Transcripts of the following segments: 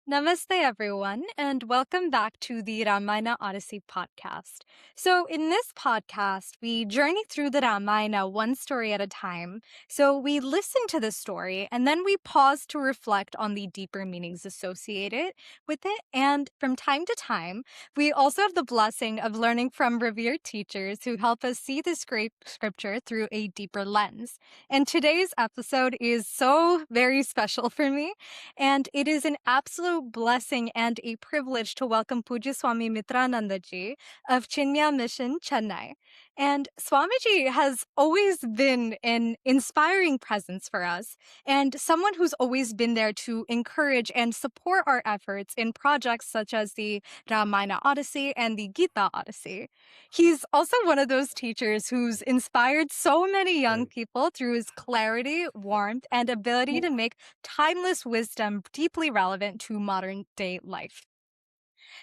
Namaste, everyone, and welcome back to the Ramayana Odyssey Podcast. So, in this podcast, we journey through the Ramayana one story at a time. So, we listen to the story and then we pause to reflect on the deeper meanings associated with it. And from time to time, we also have the blessing of learning from revered teachers who help us see this great scripture through a deeper lens. And today's episode is so very special for me, and it is an absolute blessing and a privilege to welcome Pujya Swami Mitrananda ji of Chinmaya Mission, Chennai. And Swamiji has always been an inspiring presence for us and someone who's always been there to encourage and support our efforts in projects such as the Ramayana Odyssey and the Gita Odyssey. He's also one of those teachers who's inspired so many young Right. people through his clarity, warmth, and ability to make timeless wisdom deeply relevant to modern day life.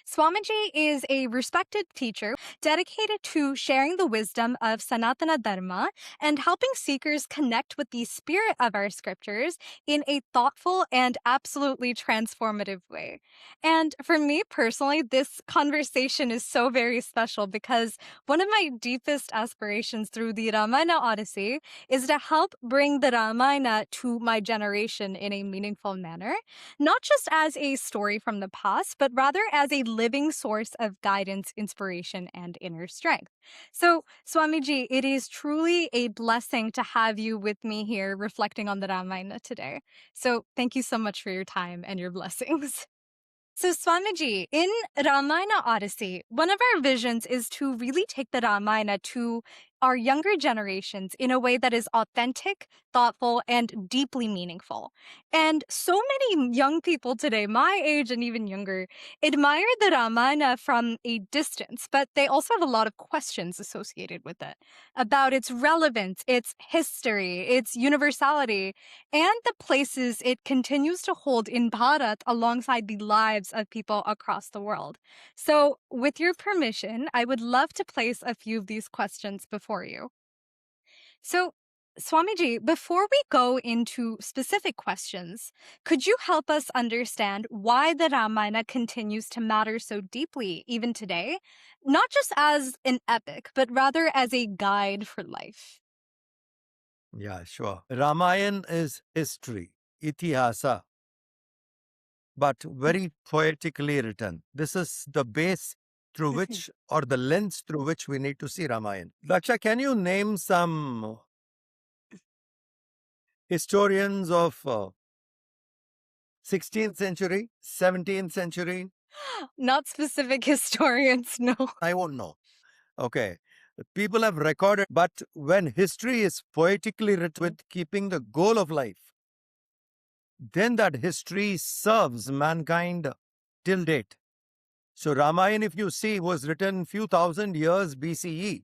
Swamiji is a respected teacher dedicated to sharing the wisdom of Sanatana Dharma and helping seekers connect with the spirit of our scriptures in a thoughtful and absolutely transformative way. And for me personally, this conversation is so very special because one of my deepest aspirations through the Ramayana Odyssey is to help bring the Ramayana to my generation in a meaningful manner, not just as a story from the past, but rather as a living source of guidance, inspiration, and inner strength. So, Swamiji, it is truly a blessing to have you with me here reflecting on the Ramayana today. So, thank you so much for your time and your blessings. So, Swamiji, in Ramayana Odyssey, one of our visions is to really take the Ramayana to our younger generations in a way that is authentic, thoughtful, and deeply meaningful. And so many young people today, my age and even younger, admire the Ramayana from a distance, but they also have a lot of questions associated with it about its relevance, its history, its universality, and the places it continues to hold in Bharat alongside the lives of people across the world. So, with your permission, I would love to place a few of these questions before you. So, Swamiji, before we go into specific questions, could you help us understand why the Ramayana continues to matter so deeply even today? Not just as an epic, but rather as a guide for life. Yeah, sure. Ramayana is history, itihasa, but very poetically written. This is the base through which, or the lens through which we need to see Ramayana. Daksha, can you name some historians of 16th century, 17th century? Not specific historians, no. I won't know. Okay. People have recorded, but when history is poetically written with keeping the goal of life, then that history serves mankind till date. So Ramayana, if you see, was written few thousand years BCE,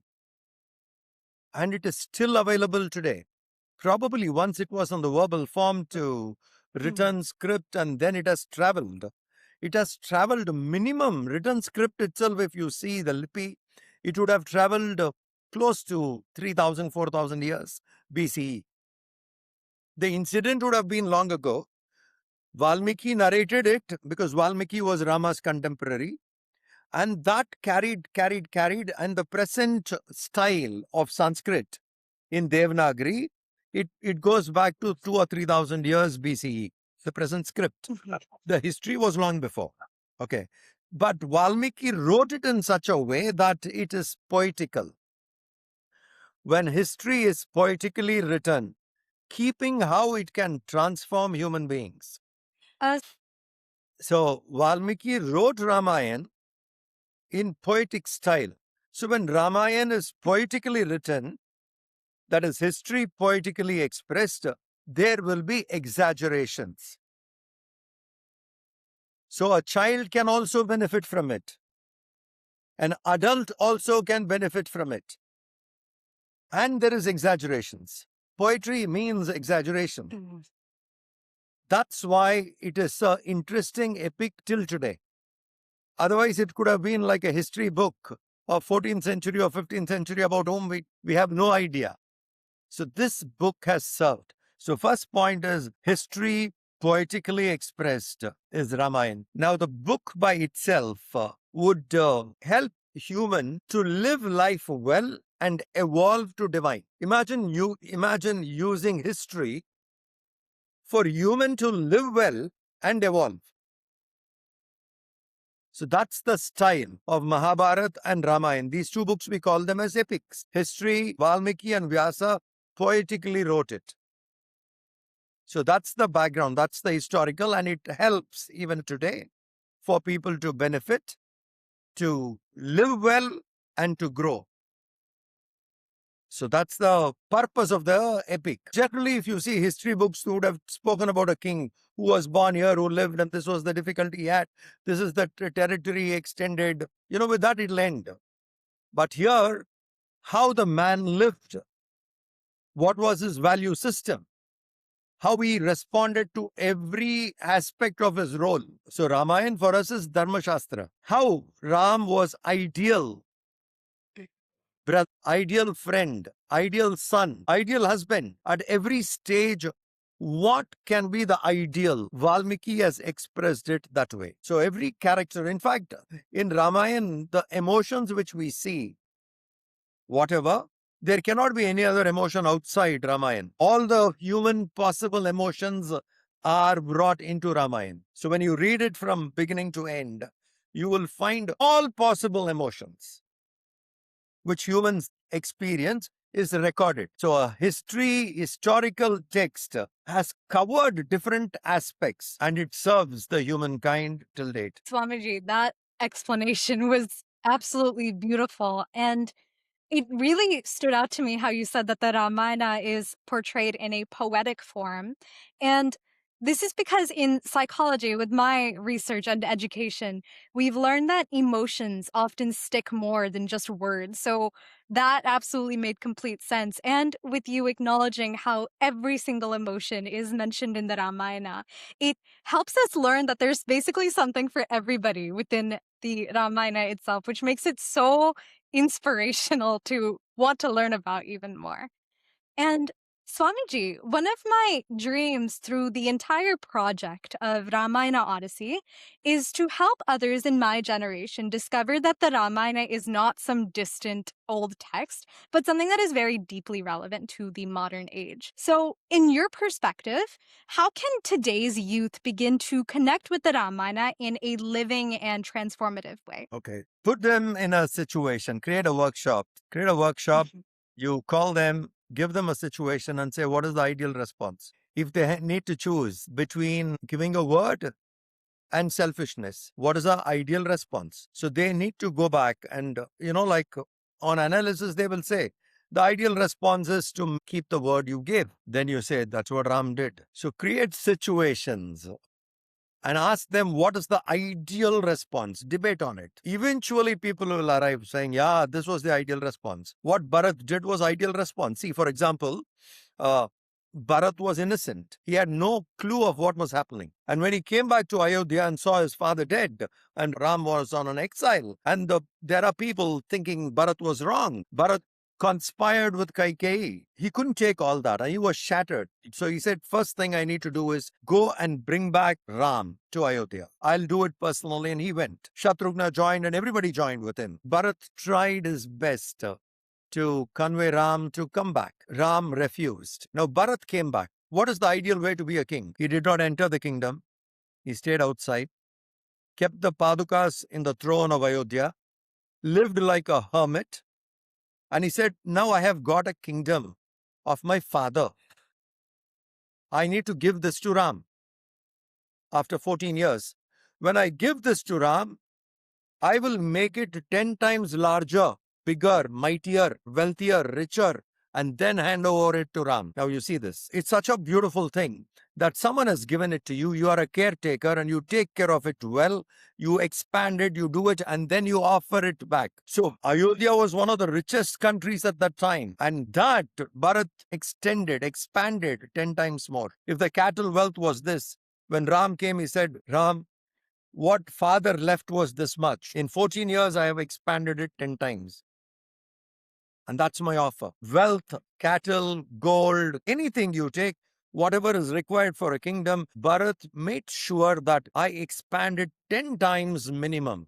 and it is still available today. Probably once it was on the verbal form to written script, and then it has traveled. It has traveled minimum written script itself. If you see the lipi, it would have traveled close to 3,000, 4,000 years BCE. The incident would have been long ago. Valmiki narrated it because Valmiki was Rama's contemporary. And that carried, and the present style of Sanskrit in Devanagari, it goes back to 2,000 or 3,000 years BCE, the present script. The history was long before. Okay. But Valmiki wrote it in such a way that it is poetical. When history is poetically written, keeping how it can transform human beings. Uh, So Valmiki wrote Ramayana in poetic style. So when Ramayana is poetically written, that is history poetically expressed, there will be exaggerations. So a child can also benefit from it. An adult also can benefit from it. And there is exaggerations. Poetry means exaggeration. That's why it is an interesting epic till today. Otherwise, it could have been like a history book of 14th century or 15th century about whom we have no idea. So this book has served. So first point is history poetically expressed is Ramayana. Now, the book by itself would help human to live life well and evolve to divine. Imagine using history for human to live well and evolve. So that's the style of Mahabharata and Ramayana. These two books, we call them as epics. History, Valmiki and Vyasa poetically wrote it. So that's the background, that's the historical, and it helps even today for people to benefit, to live well, and to grow. So that's the purpose of the epic. Generally, if you see history books, they would have spoken about a king who was born here, who lived, and this was the difficulty he had. This is the territory he extended. With that it'll end. But here, how the man lived, what was his value system, how he responded to every aspect of his role. So Ramayana for us is Dharma Shastra. How Ram was ideal brother, ideal friend, ideal son, ideal husband. At every stage, what can be the ideal? Valmiki has expressed it that way. So every character, in fact, in Ramayana, the emotions which we see, whatever, there cannot be any other emotion outside Ramayana. All the human possible emotions are brought into Ramayana. So when you read it from beginning to end, you will find all possible emotions which humans experience is recorded. So a historical text has covered different aspects and it serves the humankind till date. Swamiji, that explanation was absolutely beautiful. And it really stood out to me how you said that the Ramayana is portrayed in a poetic form. And this is because in psychology, with my research and education, we've learned that emotions often stick more than just words. So that absolutely made complete sense. And with you acknowledging how every single emotion is mentioned in the Ramayana, it helps us learn that there's basically something for everybody within the Ramayana itself, which makes it so inspirational to want to learn about even more. And Swamiji, one of my dreams through the entire project of Ramayana Odyssey is to help others in my generation discover that the Ramayana is not some distant old text, but something that is very deeply relevant to the modern age. So, in your perspective, how can today's youth begin to connect with the Ramayana in a living and transformative way? Okay. Put them in a situation, create a workshop. You call them, give them a situation and say, what is the ideal response? If they need to choose between giving a word and selfishness, what is the ideal response? So they need to go back and, like on analysis, they will say, the ideal response is to keep the word you gave. Then you say, that's what Ram did. So create situations and ask them what is the ideal response. Debate on it. Eventually, people will arrive saying, yeah, this was the ideal response. What Bharat did was ideal response. See, for example, Bharat was innocent. He had no clue of what was happening. And when he came back to Ayodhya and saw his father dead, and Ram was on an exile, and there are people thinking Bharat was wrong. Bharat conspired with Kaikeyi. He couldn't take all that. He was shattered. So he said, first thing I need to do is go and bring back Ram to Ayodhya. I'll do it personally. And he went. Shatrughna joined and everybody joined with him. Bharat tried his best to convey Ram to come back. Ram refused. Now Bharat came back. What is the ideal way to be a king? He did not enter the kingdom. He stayed outside, kept the Padukas in the throne of Ayodhya, lived like a hermit. And he said, now I have got a kingdom of my father. I need to give this to Ram. After 14 years, when I give this to Ram, I will make it 10 times larger, bigger, mightier, wealthier, richer, and then hand over it to Ram. Now you see this. It's such a beautiful thing that someone has given it to you. You are a caretaker and you take care of it well. You expand it, you do it, and then you offer it back. So Ayodhya was one of the richest countries at that time. And that Bharat expanded 10 times more. If the cattle wealth was this, when Ram came, he said, Ram, what father left was this much. In 14 years, I have expanded it 10 times. And that's my offer. Wealth, cattle, gold, anything you take, whatever is required for a kingdom, Bharat made sure that I expanded 10 times minimum.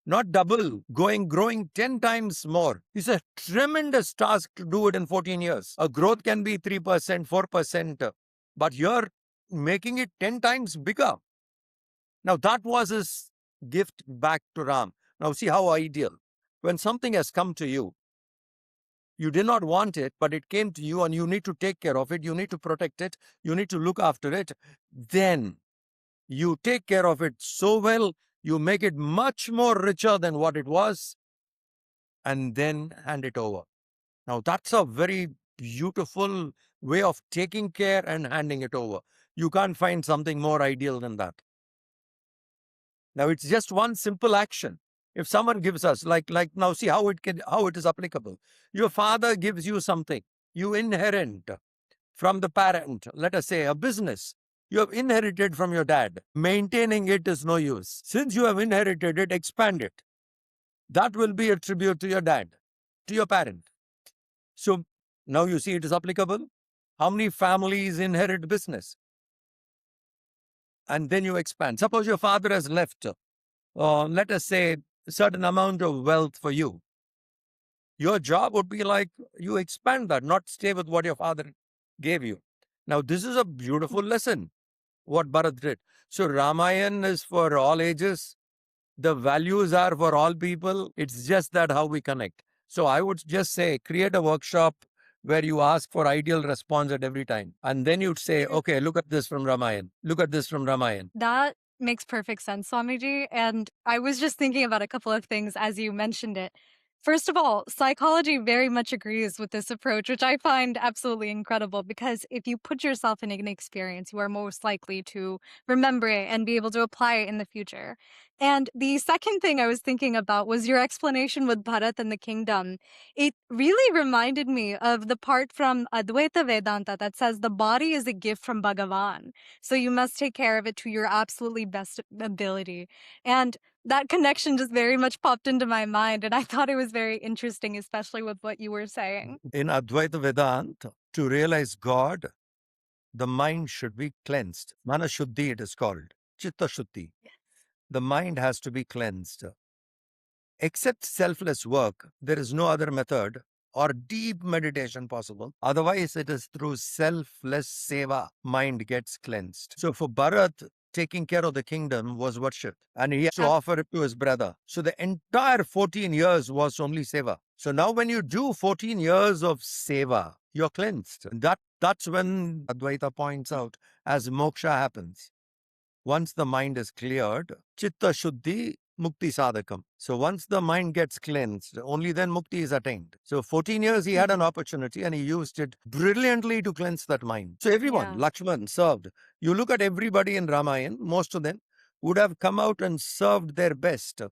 Not double, growing 10 times more. It's a tremendous task to do it in 14 years. A growth can be 3%, 4%, but you're making it 10 times bigger. Now, that was his gift back to Ram. Now, see how ideal. When something has come to you, you did not want it, but it came to you and you need to take care of it. You need to protect it. You need to look after it. Then you take care of it so well, you make it much more richer than what it was, and then hand it over. Now, that's a very beautiful way of taking care and handing it over. You can't find something more ideal than that. Now, it's just one simple action. If someone gives us, like now, see how it is applicable. Your father gives you something. You inherit from the parent, let us say a business. You have inherited from your dad. Maintaining it is no use. Since you have inherited it, expand it. That will be a tribute to your dad, to your parent. So now you see it is applicable. How many families inherit business? And then you expand. Suppose your father has left, let us say, a certain amount of wealth for you. Your job would be like you expand that, not stay with what your father gave you. Now, this is a beautiful lesson, what Bharat did. So, Ramayana is for all ages. The values are for all people. It's just that how we connect. So, I would just say, create a workshop where you ask for ideal response at every time. And then you'd say, okay, look at this from Ramayana. Look at this from Ramayana. That makes perfect sense, Swamiji. And I was just thinking about a couple of things as you mentioned it. First of all, psychology very much agrees with this approach, which I find absolutely incredible because if you put yourself in an experience, you are most likely to remember it and be able to apply it in the future. And the second thing I was thinking about was your explanation with Bharat and the kingdom. It really reminded me of the part from Advaita Vedanta that says the body is a gift from Bhagavan. So you must take care of it to your absolutely best ability. And that connection just very much popped into my mind. And I thought it was very interesting, especially with what you were saying. In Advaita Vedanta, to realize God, the mind should be cleansed. Mana Shuddhi it is called. Chitta Shuddhi. Yes. The mind has to be cleansed. Except selfless work, there is no other method or deep meditation possible. Otherwise, it is through selfless seva, mind gets cleansed. So for Bharat, taking care of the kingdom was worship. And he has to offer it to his brother. So the entire 14 years was only seva. So now when you do 14 years of seva, you're cleansed. That's when Advaita points out as moksha happens. Once the mind is cleared, chitta shuddhi mukti sadhakam. So once the mind gets cleansed, only then mukti is attained. So 14 years he had an opportunity and he used it brilliantly to cleanse that mind. So everyone, Lakshman served. You look at everybody in Ramayana, most of them would have come out and served their best.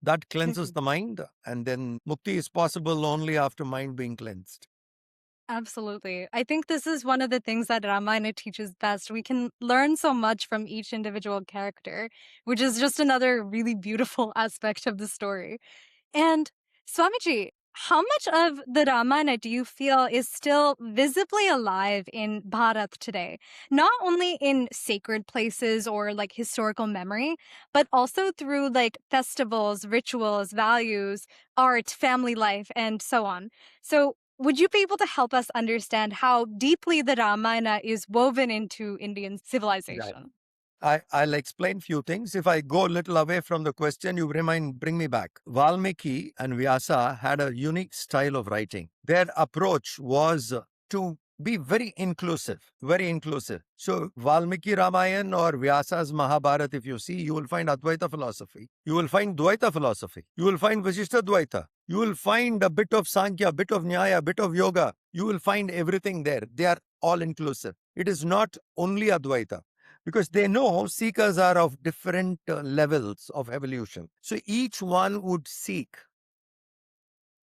That cleanses the mind, and then mukti is possible only after mind being cleansed. Absolutely. I think this is one of the things that Ramayana teaches best. We can learn so much from each individual character, which is just another really beautiful aspect of the story. And Swamiji, how much of the Ramayana do you feel is still visibly alive in Bharat today? Not only in sacred places or like historical memory, but also through like festivals, rituals, values, art, family life, and so on. So would you be able to help us understand how deeply the Ramayana is woven into Indian civilization? I'll explain few things. If I go a little away from the question, you bring me back. Valmiki and Vyasa had a unique style of writing. Their approach was to be very inclusive, very inclusive. So Valmiki Ramayana or Vyasa's Mahabharata, if you see, you will find Advaita philosophy. You will find Dvaita philosophy. You will find Vishishta Dvaita. You will find a bit of Sankhya, a bit of Nyaya, a bit of Yoga. You will find everything there. They are all inclusive. It is not only Advaita, because they know seekers are of different levels of evolution. So each one would seek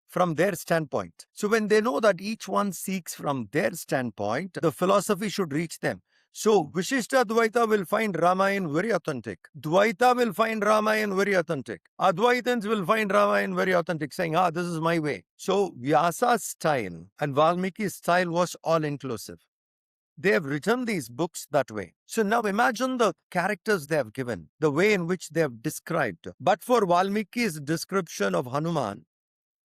from their standpoint. So when they know that each one seeks from their standpoint, the philosophy should reach them. So Vishishta Dvaita will find Ramayana very authentic. Dvaita will find Ramayana very authentic. Advaitans will find Ramayana very authentic, saying, this is my way. So Vyasa's style and Valmiki's style was all inclusive. They have written these books that way. So now imagine the characters they have given, the way in which they have described. But for Valmiki's description of Hanuman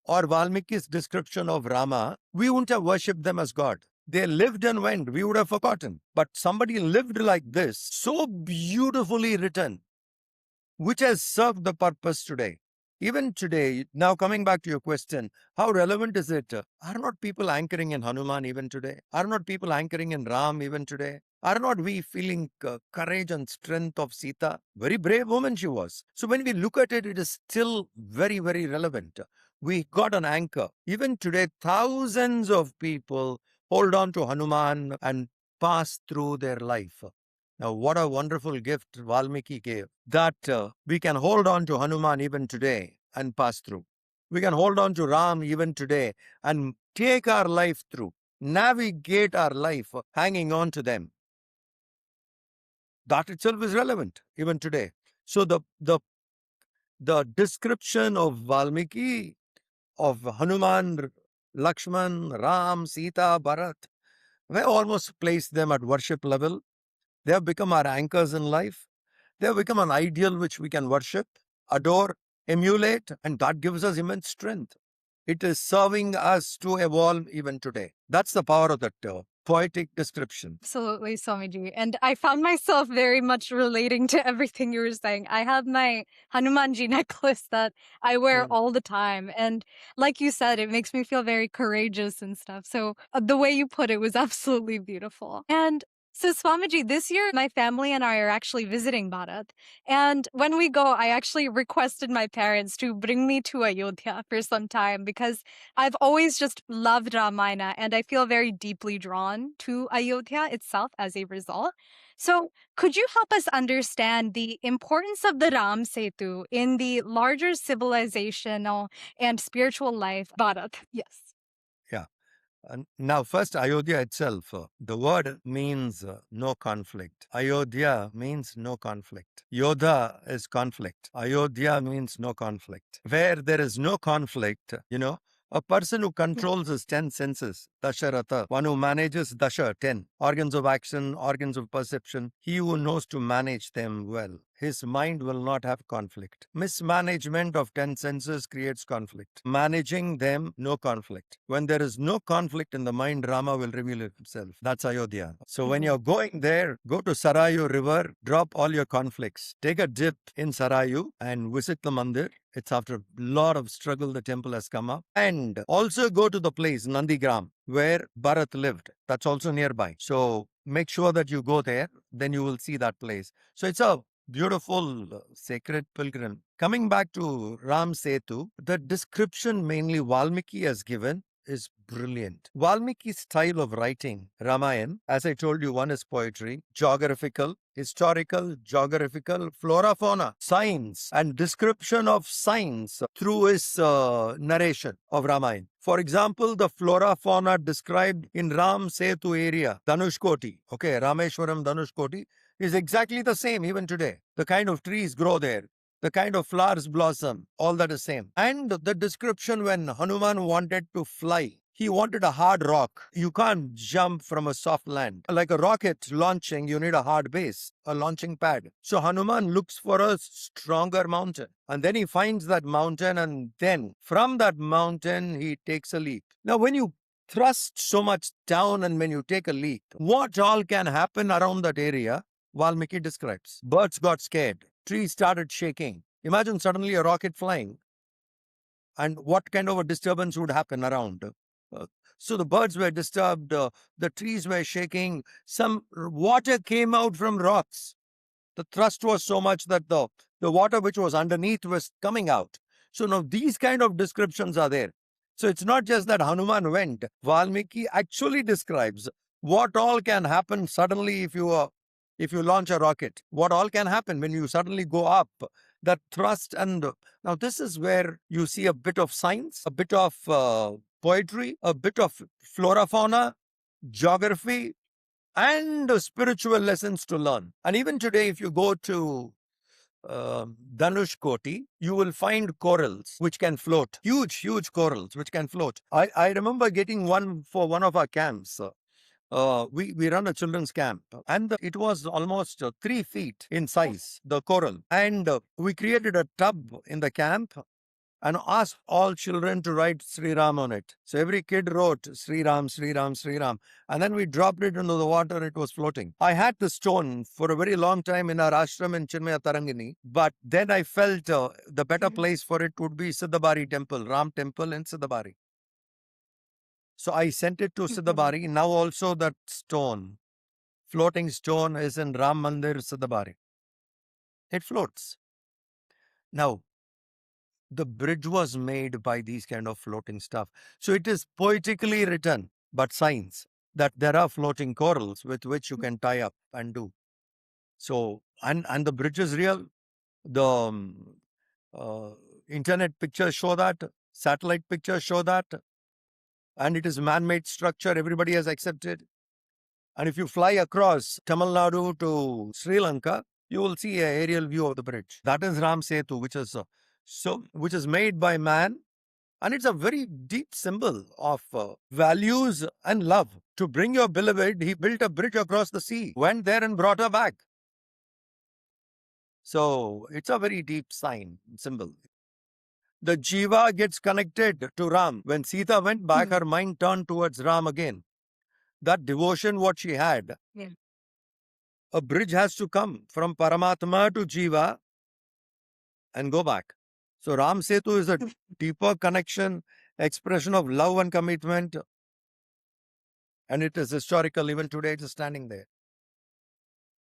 or Valmiki's description of Rama, we wouldn't have worshipped them as God. They lived and went, we would have forgotten. But somebody lived like this, so beautifully written, which has served the purpose today. Even today, now coming back to your question, how relevant is it? Are not people anchoring in Hanuman even today? Are not people anchoring in Ram even today? Are not we feeling courage and strength of Sita? Very brave woman she was. So when we look at it, it is still very, very relevant. We got an anchor. Even today, thousands of people hold on to Hanuman and pass through their life. Now, what a wonderful gift Valmiki gave, that we can hold on to Hanuman even today and pass through. We can hold on to Ram even today and take our life through, navigate our life hanging on to them. That itself is relevant even today. So the description of Valmiki, of Hanuman, Lakshman, Ram, Sita, Bharat, we almost place them at worship level. They have become our anchors in life. They have become an ideal which we can worship, adore, emulate, and that gives us immense strength. It is serving us to evolve even today. That's the power of that poetic description. Absolutely, Swamiji. And I found myself very much relating to everything you were saying. I have my Hanumanji necklace that I wear all the time. And like you said, it makes me feel very courageous and stuff. So the way you put it was absolutely beautiful. And so, Swamiji, this year my family and I are actually visiting Bharat. And when we go, I actually requested my parents to bring me to Ayodhya for some time because I've always just loved Ramayana and I feel very deeply drawn to Ayodhya itself as a result. So, could you help us understand the importance of the Ram Setu in the larger civilizational and spiritual life? Bharat, yes. Yeah. Now, first, Ayodhya itself, the word means no conflict. Ayodhya means no conflict. Yodha is conflict. Ayodhya means no conflict. Where there is no conflict, a person who controls his 10 senses, Dasharatha, one who manages Dasha, 10 organs of action, organs of perception, he who knows to manage them well. His mind will not have conflict. Mismanagement of 10 senses creates conflict. Managing them, no conflict. When there is no conflict in the mind, Rama will reveal himself. That's Ayodhya. So when you're going there, go to Sarayu river, drop all your conflicts. Take a dip in Sarayu and visit the mandir. It's after a lot of struggle the temple has come up. And also go to the place, Nandigram, where Bharat lived. That's also nearby. So make sure that you go there. Then you will see that place. So it's a beautiful, sacred pilgrim. Coming back to Ram Setu, the description mainly Valmiki has given is brilliant. Valmiki's style of writing Ramayana, as I told you, one is poetry, geographical, historical, geographical, flora, fauna, science, and description of science through his narration of Ramayana. For example, the flora, fauna described in Ram Setu area, Dhanushkoti, Rameshwaram Dhanushkoti, is exactly the same even today. The kind of trees grow there, the kind of flowers blossom, all that is same. And the description when Hanuman wanted to fly, he wanted a hard rock. You can't jump from a soft land. Like a rocket launching, you need a hard base, a launching pad. So Hanuman looks for a stronger mountain. And then he finds that mountain, and then from that mountain, he takes a leap. Now, when you thrust so much down and when you take a leap, what all can happen around that area? Valmiki describes. Birds got scared. Trees started shaking. Imagine suddenly a rocket flying. And what kind of a disturbance would happen around? So the birds were disturbed. The trees were shaking. Some water came out from rocks. The thrust was so much that the water which was underneath was coming out. So now these kind of descriptions are there. So it's not just that Hanuman went. Valmiki actually describes what all can happen suddenly if you launch a rocket. What all can happen when you suddenly go up. That thrust, and now this is where you see a bit of science, a bit of poetry, a bit of flora, fauna, geography, and spiritual lessons to learn. And even today, if you go to Dhanushkoti, you will find corals which can float. Huge, huge corals which can float. I remember getting one for one of our camps. we run a children's camp, and it was almost 3 feet in size, the coral. And we created a tub in the camp and asked all children to write Sri Ram on it. So every kid wrote Sri Ram, Sri Ram, Sri Ram. And then we dropped it into the water, it was floating. I had the stone for a very long time in our ashram in Chinmaya Tarangini, but then I felt the better place for it would be Siddhabari temple, Ram temple in Siddhabari. So I sent it to Siddhabari. Now also that stone, floating stone, is in Ram Mandir, Siddhabari. It floats. Now, the bridge was made by these kind of floating stuff. So it is poetically written, but science, that there are floating corals with which you can tie up and do. So, and the bridge is real. The internet pictures show that, satellite pictures show that, and it is man-made structure. Everybody has accepted. And if you fly across Tamil Nadu to Sri Lanka, you will see an aerial view of the bridge. That is Ram Setu, which is made by man, and it's a very deep symbol of values and love. To bring your beloved, he built a bridge across the sea, went there and brought her back. So it's a very deep sign, symbol. The jiva gets connected to Ram. When Sita went back, her mind turned towards Ram again. That devotion, what she had, a bridge has to come from Paramatma to Jiva and go back. So Ram Setu is a deeper connection, expression of love and commitment, and it is historical. Even today it is standing there.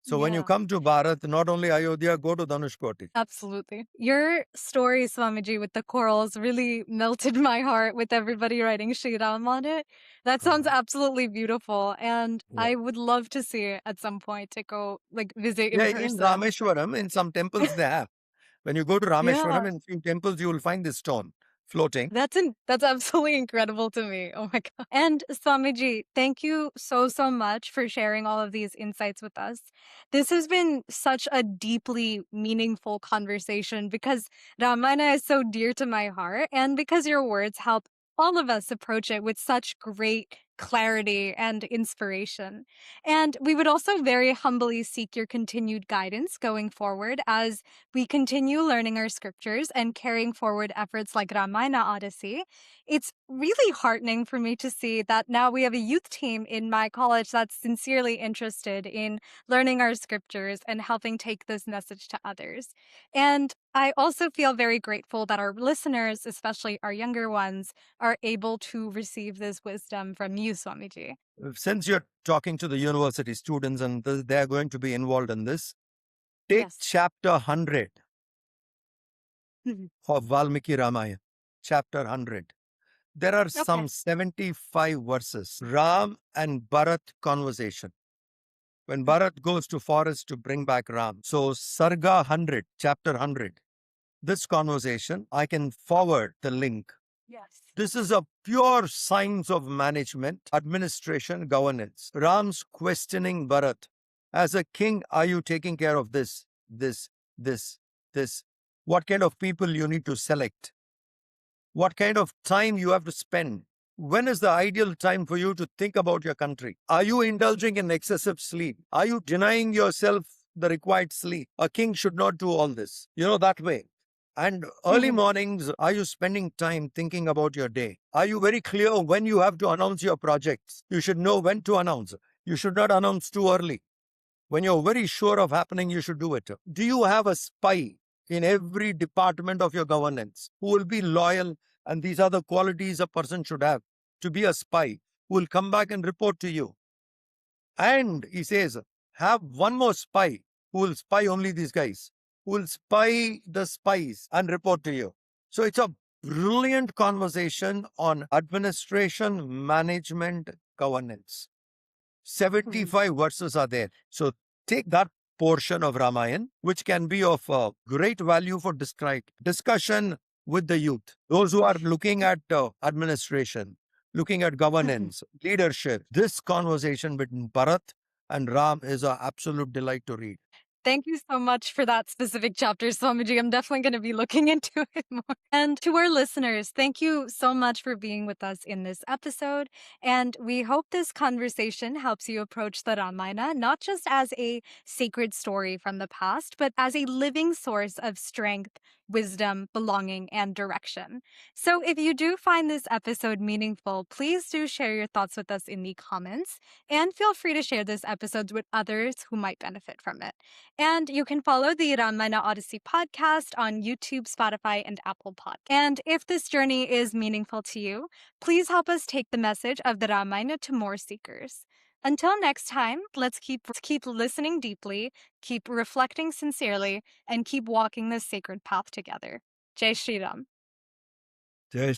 So when you come to Bharat, not only Ayodhya, go to Dhanushkoti. Absolutely. Your story, Swamiji, with the corals really melted my heart with everybody writing Shri Ram on it. That sounds absolutely beautiful. And I would love to see it at some point to go visit in person. In Rameshwaram, in some temples they have. When you go to Rameshwaram, in few temples, you will find this stone floating. That's absolutely incredible to me. Oh my God. And Swamiji, thank you so much for sharing all of these insights with us. This has been such a deeply meaningful conversation because Ramayana is so dear to my heart and because your words help all of us approach it with such great clarity and inspiration. And we would also very humbly seek your continued guidance going forward as we continue learning our scriptures and carrying forward efforts like Ramayana Odyssey. It's really heartening for me to see that now we have a youth team in my college that's sincerely interested in learning our scriptures and helping take this message to others. And I also feel very grateful that our listeners, especially our younger ones, are able to receive this wisdom from you, Swamiji. Since you're talking to the university students and they're going to be involved in this, take chapter 100 of Valmiki Ramayana, chapter 100. There are some 75 verses. Ram and Bharat conversation. When Bharat goes to forest to bring back Ram. So Sarga 100, chapter 100. This conversation, I can forward the link. This is a pure science of management, administration, governance. Ram's questioning Bharat. As a king, are you taking care of this? What kind of people you need to select? What kind of time you have to spend? When is the ideal time for you to think about your country? Are you indulging in excessive sleep? Are you denying yourself the required sleep? A king should not do all this. That way. And early mornings, are you spending time thinking about your day? Are you very clear when you have to announce your projects? You should know when to announce. You should not announce too early. When you're very sure of happening, you should do it. Do you have a spy in every department of your governance who will be loyal? And these are the qualities a person should have to be a spy, who will come back and report to you. And he says, have one more spy who will spy only these guys, who will spy the spies and report to you. So it's a brilliant conversation on administration, management, governance. 75 verses are there. So take that portion of Ramayana, which can be of great value for discussion with the youth. Those who are looking at administration, looking at governance, leadership. This conversation between Bharat and Ram is an absolute delight to read. Thank you so much for that specific chapter, Swamiji. I'm definitely going to be looking into it more. And to our listeners, thank you so much for being with us in this episode. And we hope this conversation helps you approach the Ramayana not just as a sacred story from the past, but as a living source of strength, wisdom, belonging, and direction. So if you do find this episode meaningful, please do share your thoughts with us in the comments. And feel free to share this episode with others who might benefit from it. And you can follow the Ramayana Odyssey podcast on YouTube, Spotify, and Apple Podcasts. And if this journey is meaningful to you, please help us take the message of the Ramayana to more seekers. Until next time, let's keep listening deeply, keep reflecting sincerely, and keep walking this sacred path together. Jai Shri Ram. Jai